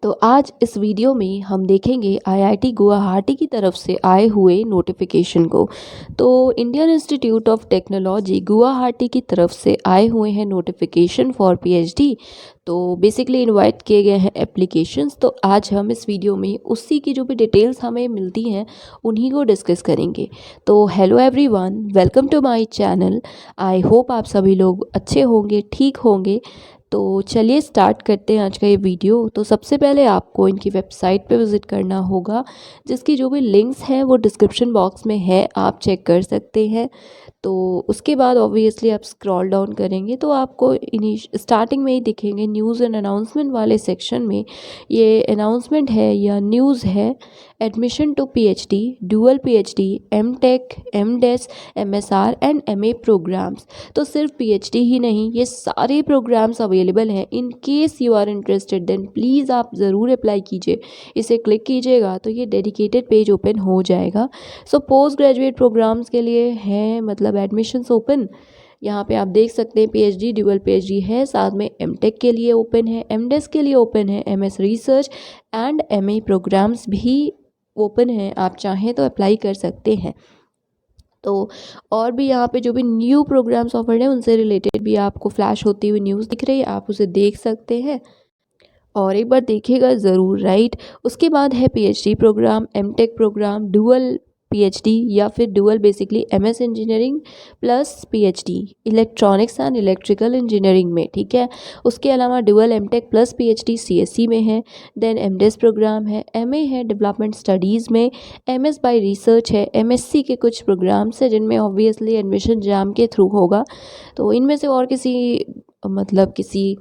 तो आज इस वीडियो में हम देखेंगे आईआईटी गुवाहाटी की तरफ से आए हुए नोटिफिकेशन को। तो Indian institute of technology Guwahati की तरफ से आए हुए हैं नोटिफिकेशन फॉर पीएचडी। तो बेसिकली इनवाइट किए गए हैं एप्लीकेशंस। तो आज हम इस वीडियो में उसी की जो भी डिटेल्स हमें मिलती हैं उन्हीं को डिस्कस करेंगे। तो hello everyone, welcome to my channel. I hope आप सभी लोग अच्छे होंगे, ठीक होंगे। तो चलिए स्टार्ट करते हैं आज का ये वीडियो। तो सबसे पहले आपको इनकी वेबसाइट पे विज़िट करना होगा, जिसकी जो भी लिंक्स हैं वो डिस्क्रिप्शन बॉक्स में है, आप चेक कर सकते हैं। तो उसके बाद ऑब्वियसली आप स्क्रॉल डाउन करेंगे तो आपको स्टार्टिंग में ही दिखेंगे न्यूज़ एंड अनाउंसमेंट वाले सेक्शन में ये अनाउंसमेंट है या न्यूज़ है। Admission to PhD, dual PhD, MTech, MDes, MSR and MA programmes. तो सिर्फ पीएचडी ही नहीं, ये सारे प्रोग्राम्स अवेलेबल हैं। In case you are interested then please आप ज़रूर अप्लाई कीजिए। इसे क्लिक कीजिएगा तो ये डेडिकेटेड पेज ओपन हो जाएगा। सो पोस्ट ग्रेजुएट प्रोग्राम्स के लिए हैं, मतलब एडमिशन्स ओपन। यहाँ पे आप देख सकते हैं पीएचडी, ड्यूअल पीएचडी है, साथ में एमटेक के लिए ओपन है, एमडेस के लिए ओपन है, MS research and MA programmes भी ओपन है। आप चाहें तो अप्लाई कर सकते हैं। तो और भी यहाँ पे जो भी न्यू प्रोग्राम्स ऑफर्ड हैं उनसे रिलेटेड भी आपको फ्लैश होती हुई न्यूज़ दिख रही है, आप उसे देख सकते हैं और एक बार देखिएगा ज़रूर, राइट। उसके बाद है PhD programme, MTech programme, dual PhD या फिर dual basically MS engineering plus PhD electronics and electrical engineering में, ठीक है। उसके अलावा dual MTech plus PhD CSC में है। देन एमडेस प्रोग्राम है, एमए है डेवलपमेंट स्टडीज़ में, एमएस बाय रिसर्च है, एमएससी के कुछ प्रोग्राम्स हैं जिनमें ऑब्वियसली एडमिशन जाम के थ्रू होगा। तो इनमें से और किसी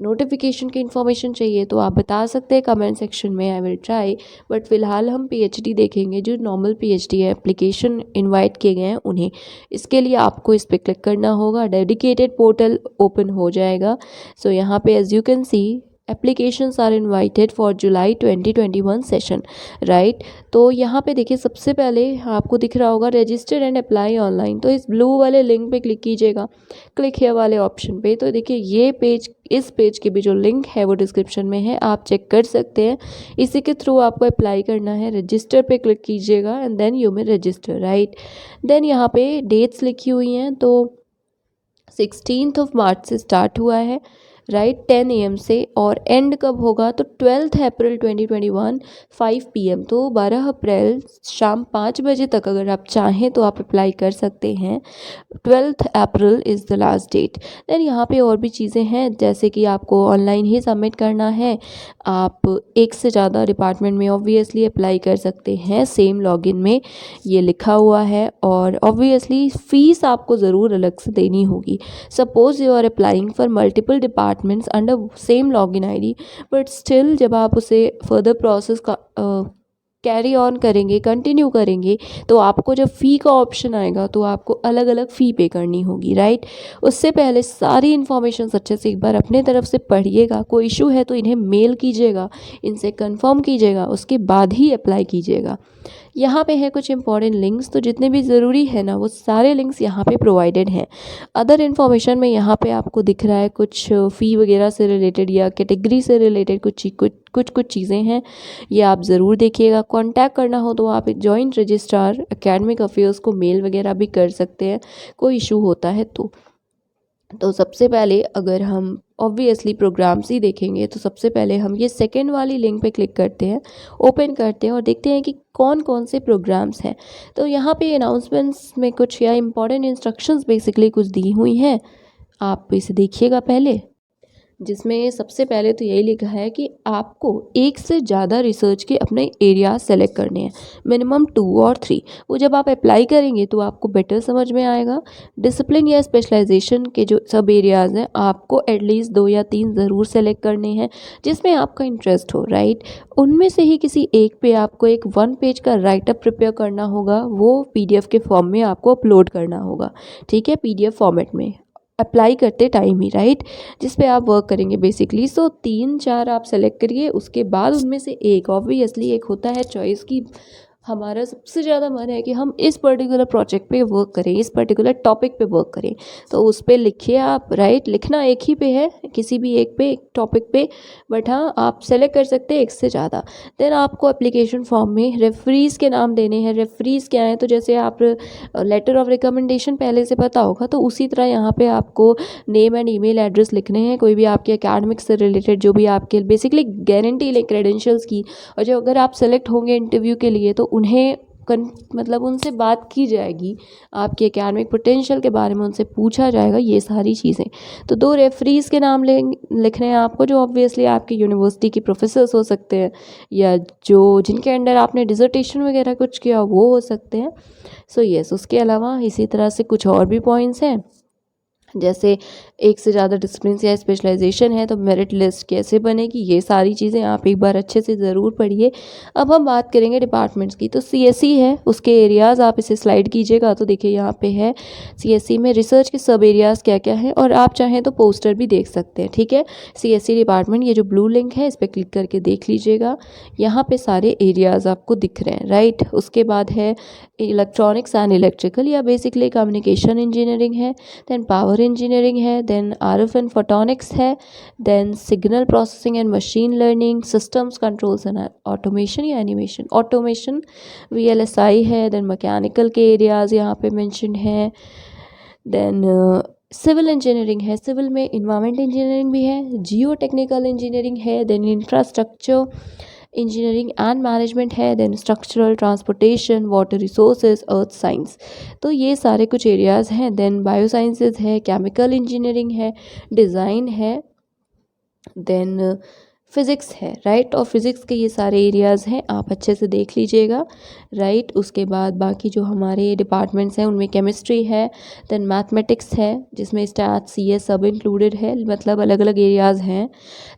नोटिफिकेशन की इन्फॉर्मेशन चाहिए तो आप बता सकते हैं कमेंट सेक्शन में, आई विल ट्राई। बट फिलहाल हम पीएचडी देखेंगे, जो नॉर्मल पीएचडी है, एप्लीकेशन इनवाइट किए गए हैं उन्हें। इसके लिए आपको इस पर क्लिक करना होगा, डेडिकेटेड पोर्टल ओपन हो जाएगा। सो यहाँ पे as you can see applications are invited for July 2021 session, right. तो यहाँ पे देखिए सबसे पहले आपको दिख रहा होगा रजिस्टर एंड अप्लाई ऑनलाइन। तो इस ब्लू वाले लिंक पे क्लिक कीजिएगा, क्लिक हियर वाले ऑप्शन पे। तो देखिए ये पेज, इस पेज की भी जो लिंक है वो डिस्क्रिप्शन में है, आप चेक कर सकते हैं। इसी के थ्रू आपको अप्लाई करना है। रजिस्टर पे क्लिक कीजिएगा एंड देन यू में रजिस्टर, राइट। देन यहाँ पे डेट्स लिखी हुई हैं। तो 16 मार्च से स्टार्ट हुआ है, राइट, 10 AM से, और एंड कब होगा तो 12 अप्रैल 2021 5 PM। तो 12 अप्रैल शाम 5 बजे तक अगर आप चाहें तो आप अप्लाई कर सकते हैं। 12 April is the last date. Then यहाँ पे और भी चीज़ें हैं, जैसे कि आपको ऑनलाइन ही सबमिट करना है। आप एक से ज़्यादा डिपार्टमेंट में ऑब्वियसली अप्लाई कर सकते हैं सेम लॉगिन में, ये लिखा हुआ है। और ऑब्वियसली फ़ीस आपको ज़रूर अलग से देनी होगी। Suppose you are applying for multiple departments under same login ID, but still जब आप उसे फर्दर प्रोसेस का कैरी ऑन करेंगे, कंटिन्यू करेंगे, तो आपको जब फ़ी का ऑप्शन आएगा तो आपको अलग अलग फ़ी पे करनी होगी, राइट। उससे पहले सारी इन्फॉर्मेशन अच्छे से एक बार अपने तरफ से पढ़िएगा। कोई इशू है तो इन्हें मेल कीजिएगा, इनसे कंफर्म कीजिएगा, उसके बाद ही अप्लाई कीजिएगा। यहाँ पे है कुछ इंपॉर्टेंट लिंक्स, तो जितने भी ज़रूरी है ना वो सारे लिंक्स यहाँ पे प्रोवाइडेड हैं। अदर इन्फॉर्मेशन में यहाँ पे आपको दिख रहा है कुछ फ़ी वगैरह से रिलेटेड या कैटेगरी से रिलेटेड कुछ चीज़ें हैं, ये आप ज़रूर देखिएगा। कांटेक्ट करना हो तो आप जॉइंट रजिस्ट्रार एकेडमिक अफेयर्स को मेल वगैरह भी कर सकते हैं, कोई इशू होता है तो सबसे पहले अगर हम ऑब्वियसली प्रोग्राम्स ही देखेंगे तो सबसे पहले हम ये सेकेंड वाली लिंक पे क्लिक करते हैं, ओपन करते हैं और देखते हैं कि कौन कौन से प्रोग्राम्स हैं। तो यहाँ पे अनाउंसमेंट्स में कुछ या इंपॉर्टेंट इंस्ट्रक्शंस बेसिकली कुछ दी हुई हैं, आप इसे देखिएगा पहले, जिसमें सबसे पहले तो यही लिखा है कि आपको एक से ज़्यादा रिसर्च के अपने एरिया सेलेक्ट करने हैं, मिनिमम 2 और 3। वो जब आप अप्लाई करेंगे तो आपको बेटर समझ में आएगा। डिसिप्लिन या स्पेशलाइजेशन के जो सब एरियाज़ हैं आपको एटलीस्ट 2 या 3 ज़रूर सेलेक्ट करने हैं जिसमें आपका इंटरेस्ट हो, राइट। उनमें से ही किसी एक पे आपको एक 1 पेज का राइटअप प्रिपेयर करना होगा, वो PDF के फॉर्म में आपको अपलोड करना होगा, ठीक है, PDF फॉर्मेट में अप्लाई करते टाइम ही, राइट, जिस पे आप वर्क करेंगे बेसिकली। सो 3-4 आप सेलेक्ट करिए, उसके बाद उनमें से एक, ऑब्वियसली एक होता है चॉइस की हमारा सबसे ज़्यादा मन है कि हम इस पर्टिकुलर प्रोजेक्ट पे वर्क करें, इस पर्टिकुलर टॉपिक पे वर्क करें, तो उस पे लिखिए आप, राइट। लिखना एक ही पे है, किसी भी एक पे, एक टॉपिक पे, बट हाँ आप सेलेक्ट कर सकते हैं एक से ज़्यादा। देन आपको एप्लीकेशन फॉर्म में रेफरीज़ के नाम देने हैं। रेफरीज़ क्या हैं, तो जैसे आप लेटर ऑफ रिकमेंडेशन पहले से पता होगा, तो उसी तरह यहाँ पे आपको नेम एंड ईमेल एड्रेस लिखने हैं, कोई भी आपके एकेडमिक से रिलेटेड जो भी आपके बेसिकली गारंटी ले क्रेडेंशियल्स की। और जो अगर आप सेलेक्ट होंगे इंटरव्यू के लिए, तो उन्हें मतलब उनसे बात की जाएगी, आपके एकेडमिक पोटेंशियल के बारे में उनसे पूछा जाएगा, ये सारी चीज़ें। तो 2 रेफरीज़ के नाम लिख रहे हैं आपको, जो ऑब्वियसली आपकी यूनिवर्सिटी की प्रोफेसर्स हो सकते हैं, या जो जिनके अंडर आपने डिसर्टेशन वगैरह कुछ किया वो हो सकते हैं। सो यस, उसके अलावा इसी तरह से कुछ और भी पॉइंट्स हैं, जैसे एक से ज़्यादा डिसिप्लिन या स्पेशलाइजेशन है तो मेरिट लिस्ट कैसे बनेगी, ये सारी चीज़ें आप एक बार अच्छे से ज़रूर पढ़िए। अब हम बात करेंगे डिपार्टमेंट्स की, तो सीएसई है, उसके एरियाज़ आप इसे स्लाइड कीजिएगा तो देखिए यहाँ पे है सीएसई में रिसर्च के सब एरियाज़ क्या क्या हैं, और आप चाहें तो पोस्टर भी देख सकते हैं, ठीक है। सीएसई डिपार्टमेंट, ये जो ब्लू लिंक है इस पर क्लिक करके देख लीजिएगा, यहाँ पे सारे एरियाज़ आपको दिख रहे हैं, राइट। उसके बाद है इलेक्ट्रॉनिक्स एंड इलेक्ट्रिकल, या बेसिकली कम्युनिकेशन इंजीनियरिंग है, देन पावर इंजीनियरिंग है, देन आरएफ एंड फोटोनिक्स है, then signal processing and machine learning, systems controls and automation या एनिमेशन ऑटोमेशन, वीएलएसआई है, देन मैकेनिकल के एरियाज़ यहाँ पे मेंशन है, देन सिविल इंजीनियरिंग है, सिविल में इन्वायरमेंट इंजीनियरिंग भी है, जियो टेक्निकल इंजीनियरिंग है, then infrastructure engineering and management है, then structural, transportation, water resources, earth science. तो ये सारे कुछ एरियाज़ हैं। देन बायो साइंसेज है, केमिकल इंजीनियरिंग है, डिज़ाइन है, देन फिज़िक्स है, राइट। और फिज़िक्स के ये सारे एरियाज़ हैं, आप अच्छे से देख लीजिएगा, राइट। उसके बाद बाकी जो हमारे डिपार्टमेंट्स हैं उनमें केमिस्ट्री है, देन मैथमेटिक्स है जिसमें स्टैट सीएस सब इंक्लूडेड है, मतलब अलग अलग एरियाज़ हैं।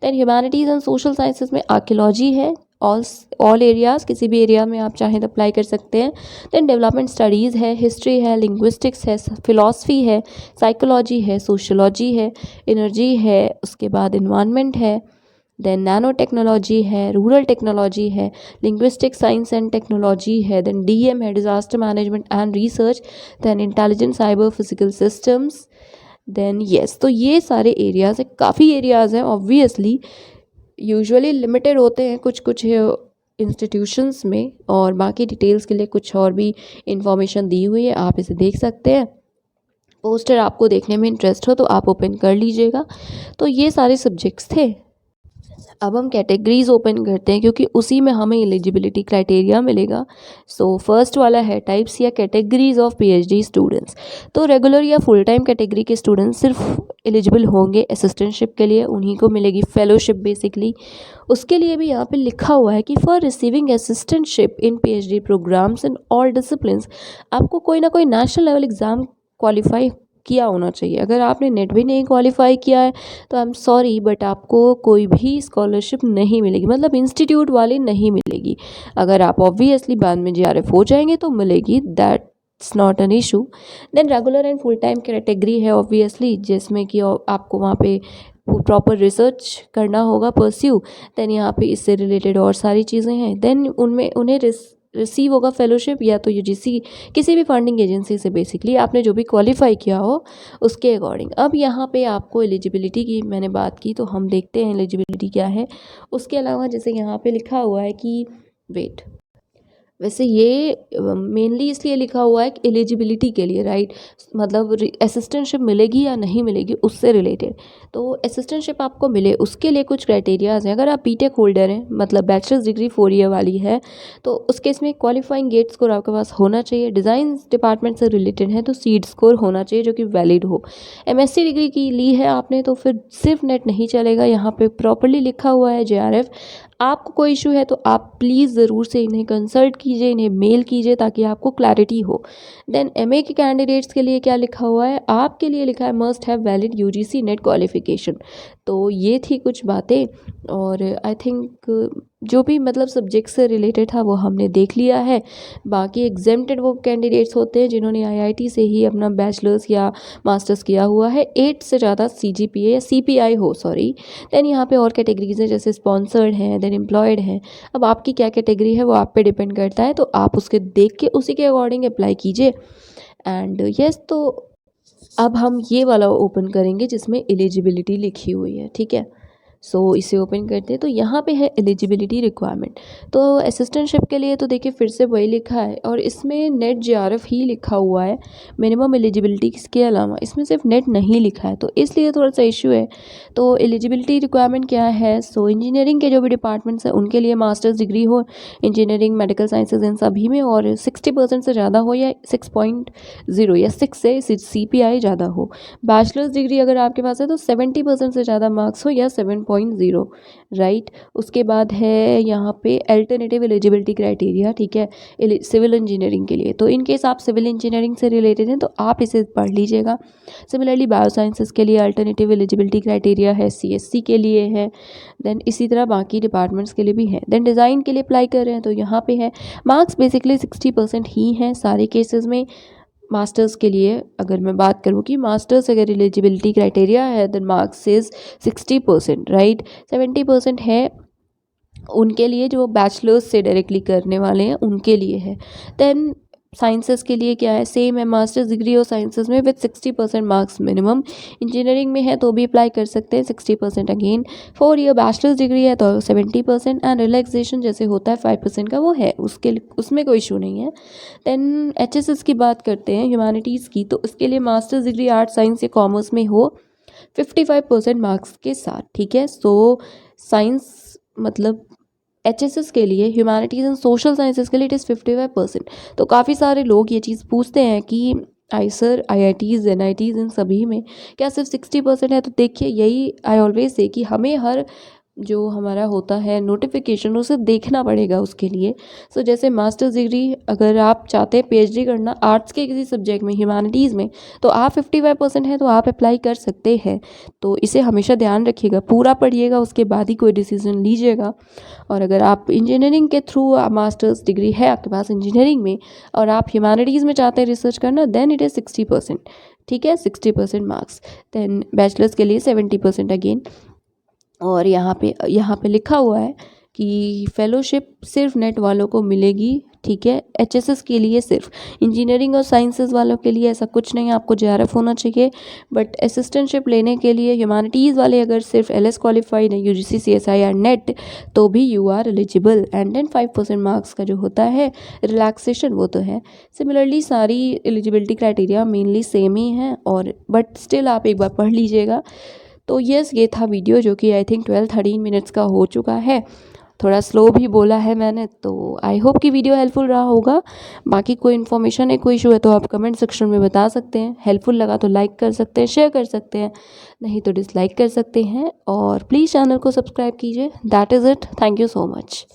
Then humanities and social sciences में आर्कियोलॉजी है, ऑल एरियाज़, किसी भी एरिया में आप चाहें तो अप्लाई कर सकते हैं। देन डेवलपमेंट स्टडीज़ है, हिस्ट्री है, लिंग्विस्टिक्स है, फिलॉसफी है, साइकोलॉजी है, सोशोलॉजी है, एनर्जी है, उसके बाद इन्वायरमेंट है, देन नैनो टेक्नोलॉजी है, रूरल टेक्नोलॉजी है, लिंग्विस्टिक साइंस एंड टेक्नोलॉजी है, देन डीएम है, disaster management and research, then intelligent cyber physical systems, then yes. तो ये सारे एरियाज़ हैं, काफ़ी एरियाज़ हैं, ऑब्वियसली यूजुअली लिमिटेड होते हैं कुछ कुछ इंस्टीट्यूशंस में, और बाकी डिटेल्स के लिए कुछ और भी इंफॉर्मेशन दी हुई है, आप इसे देख सकते हैं। पोस्टर आपको देखने में इंटरेस्ट हो तो आप ओपन कर लीजिएगा। तो ये सारे सब्जेक्ट्स थे। अब हम कैटेगरीज ओपन करते हैं, क्योंकि उसी में हमें एलिजिबिलिटी क्राइटेरिया मिलेगा। सो फर्स्ट वाला है टाइप्स या कैटेगरीज ऑफ पीएचडी स्टूडेंट्स। तो रेगुलर या फुल टाइम कैटेगरी के स्टूडेंट्स सिर्फ एलिजिबल होंगे असिस्टेंटशिप के लिए, उन्हीं को मिलेगी फेलोशिप बेसिकली। उसके लिए भी यहाँ पे लिखा हुआ है कि for receiving assistantship in PhD programmes in all disciplines, आपको कोई ना कोई नेशनल लेवल एग्ज़ाम क्वालिफाई किया होना चाहिए। अगर आपने नेट भी नहीं क्वालिफाई किया है तो आई एम सॉरी, बट आपको कोई भी स्कॉलरशिप नहीं मिलेगी, मतलब इंस्टीट्यूट वाली नहीं मिलेगी। अगर आप ऑब्वियसली बाद में जेआरएफ हो जाएंगे तो मिलेगी, that's not an issue. Then regular and full time category है ऑब्वियसली, जिसमें कि आपको वहाँ पे प्रॉपर रिसर्च करना होगा परस्यू। देन यहाँ पे इससे रिलेटेड और सारी चीज़ें हैं। देन उनमें उन्हें रिसीव होगा फेलोशिप या तो यूजीसी किसी भी फंडिंग एजेंसी से, बेसिकली आपने जो भी क्वालिफाई किया हो उसके अकॉर्डिंग। अब यहाँ पे आपको एलिजिबिलिटी की मैंने बात की, तो हम देखते हैं एलिजिबिलिटी क्या है। उसके अलावा जैसे यहाँ पे लिखा हुआ है कि वेट, वैसे ये मेनली इसलिए लिखा हुआ है कि एलिजिबिलिटी के लिए, राइट, मतलब असिस्टेंटशिप मिलेगी या नहीं मिलेगी उससे रिलेटेड। तो असिस्टेंटशिप आपको मिले उसके लिए कुछ क्राइटेरियाज हैं। अगर आप बीटेक होल्डर हैं, मतलब बैचलर्स डिग्री 4 ईयर वाली है, तो उस केस में क्वालिफाइंग गेट स्कोर आपके पास होना चाहिए। डिज़ाइन डिपार्टमेंट से रिलेटेड है तो सीड स्कोर होना चाहिए जो कि वैलिड हो। एमएससी डिग्री की ली है आपने तो फिर सिर्फ नेट नहीं चलेगा, यहाँ पे प्रॉपरली लिखा हुआ है जेआरएफ। आपको कोई इशू है तो आप प्लीज़ ज़रूर से इन्हें कंसल्ट कीजिए, इन्हें मेल कीजिए ताकि आपको क्लैरिटी हो। देन एमए के कैंडिडेट्स के लिए क्या लिखा हुआ है, आपके लिए लिखा है must have valid UGC net qualification. तो ये थी कुछ बातें, और आई थिंक जो भी मतलब सब्जेक्ट से रिलेटेड था वो हमने देख लिया है। बाकी एग्जेम्प्टेड वो कैंडिडेट्स होते हैं जिन्होंने आईआईटी से ही अपना बैचलर्स या मास्टर्स किया हुआ है, 8 से ज़्यादा सीजीपीए या सीपीआई हो, सॉरी। देन यहाँ पे और कैटेगरीज हैं जैसे स्पॉन्सर्ड हैं, देन एम्प्लॉयड हैं। अब आपकी क्या कैटेगरी है वो आप पे डिपेंड करता है, तो आप उसके देख के उसी के अकॉर्डिंग अप्लाई कीजिए। एंड यस, तो अब हम ये वाला ओपन करेंगे जिसमें एलिजिबिलिटी लिखी हुई है, ठीक है। सो इसे ओपन करते हैं, तो यहाँ पे है एलिजिबिलिटी रिक्वायरमेंट। तो असिस्टेंटशिप के लिए तो देखिए फिर से वही लिखा है, और इसमें नेट जेआरएफ ही लिखा हुआ है मिनिमम एलिजिबिलिटी के अलावा, इसमें सिर्फ नेट नहीं लिखा है, तो इसलिए थोड़ा सा इशू है। तो एलिजिबिलिटी रिक्वायरमेंट क्या है, सो इंजीनियरिंग के जो भी डिपार्टमेंट्स हैं उनके लिए मास्टर्स डिग्री हो इंजीनियरिंग, मेडिकल साइंसेज, इन सभी में, और 60% से ज़्यादा हो, या 6.0 या 6 से CPI ज़्यादा हो। बैचलर्स डिग्री अगर आपके पास है तो 70% से ज़्यादा मार्क्स हो, या 7.0, राइट। उसके बाद है यहाँ पे अल्टरनेटिव एलिजिबिलिटी क्राइटेरिया, ठीक है, सिविल इंजीनियरिंग के लिए। तो इन केस आप सिविल इंजीनियरिंग से रिलेटेड हैं तो आप इसे पढ़ लीजिएगा। सिमिलरली बायोसाइंसेस के लिए अल्टरनेटिव एलिजिबिलिटी क्राइटेरिया है, CSC के लिए है, देन इसी तरह बाकी डिपार्टमेंट्स के लिए भी है। देन डिज़ाइन के लिए अप्लाई कर रहे हैं तो यहाँ पे है मार्क्स बेसिकली 60% ही हैं सारे केसेस में। मास्टर्स के लिए अगर मैं बात करूँ कि मास्टर्स अगर एलिजिबिलिटी क्राइटेरिया है देन मार्क्स इज़ 60%, राइट। 70% है उनके लिए जो बैचलर्स से डायरेक्टली करने वाले हैं, उनके लिए है। देन साइंसेस के लिए क्या है, सेम है, मास्टर्स डिग्री और साइंसेस में विद 60% मार्क्स मिनिमम। इंजीनियरिंग में है तो भी अप्लाई कर सकते हैं, 60% अगेन। 4 ईयर बैचलर्स डिग्री है तो 70%, एंड रिलैक्सेशन जैसे होता है 5% का, वो है, उसमें कोई इशू नहीं है। देन HSS की बात करते हैं ह्यूमैनिटीज़ की, तो इसके लिए मास्टर्स डिग्री आर्ट, साइंस या कॉमर्स में हो 55% मार्क्स के साथ, ठीक है। सो साइंस मतलब HSS के लिए, ह्यूमैनिटीज़ एंड सोशल साइंसेस के लिए इट इज़ 55%। तो काफ़ी सारे लोग ये चीज़ पूछते हैं कि सर IITs NITs इन सभी में क्या सिर्फ 60% है, तो देखिए यही आई ऑलवेज से कि हमें हर जो हमारा होता है नोटिफिकेशन उसे देखना पड़ेगा उसके लिए। सो जैसे मास्टर्स डिग्री अगर आप चाहते हैं PhD करना आर्ट्स के किसी सब्जेक्ट में, ह्यूमैनिटीज़ में, तो आप 55% है तो आप अप्लाई कर सकते हैं। तो इसे हमेशा ध्यान रखिएगा, पूरा पढ़िएगा, उसके बाद ही कोई डिसीजन लीजिएगा। और अगर आप इंजीनियरिंग के थ्रू मास्टर्स डिग्री है आपके पास इंजीनियरिंग में और आप ह्यूमैनिटीज़ में चाहते हैं रिसर्च करना, देन इट इज़ 60%, ठीक है, 60% मार्क्स। देन बैचलर्स के लिए 70% अगेन। और यहाँ पे लिखा हुआ है कि फेलोशिप सिर्फ नेट वालों को मिलेगी, ठीक है। HSS के लिए सिर्फ, इंजीनियरिंग और साइंसेस वालों के लिए ऐसा कुछ नहीं है, आपको JRF होना चाहिए। बट असिस्टेंटशिप लेने के लिए ह्यूमैनिटीज़ वाले अगर सिर्फ LS क्वालिफाइड है, UGC CSI या नेट, तो भी you are eligible. And then 5% marks का जो होता है रिलैक्सेशन, वो तो है। सिमिलरली सारी एलिजिबिलिटी क्राइटेरिया मेनली सेम ही हैं, और बट स्टिल आप एक बार पढ़ लीजिएगा। तो यस, ये था वीडियो जो कि आई थिंक 12-13 मिनट्स का हो चुका है। थोड़ा स्लो भी बोला है मैंने, तो आई होप कि वीडियो हेल्पफुल रहा होगा। बाकी कोई इन्फॉर्मेशन है, कोई इशू है तो आप कमेंट सेक्शन में बता सकते हैं। हेल्पफुल लगा तो लाइक कर सकते हैं, शेयर कर सकते हैं, नहीं तो डिसलाइक कर सकते हैं। और प्लीज़ चैनल को सब्सक्राइब कीजिए। That is it, thank you so much.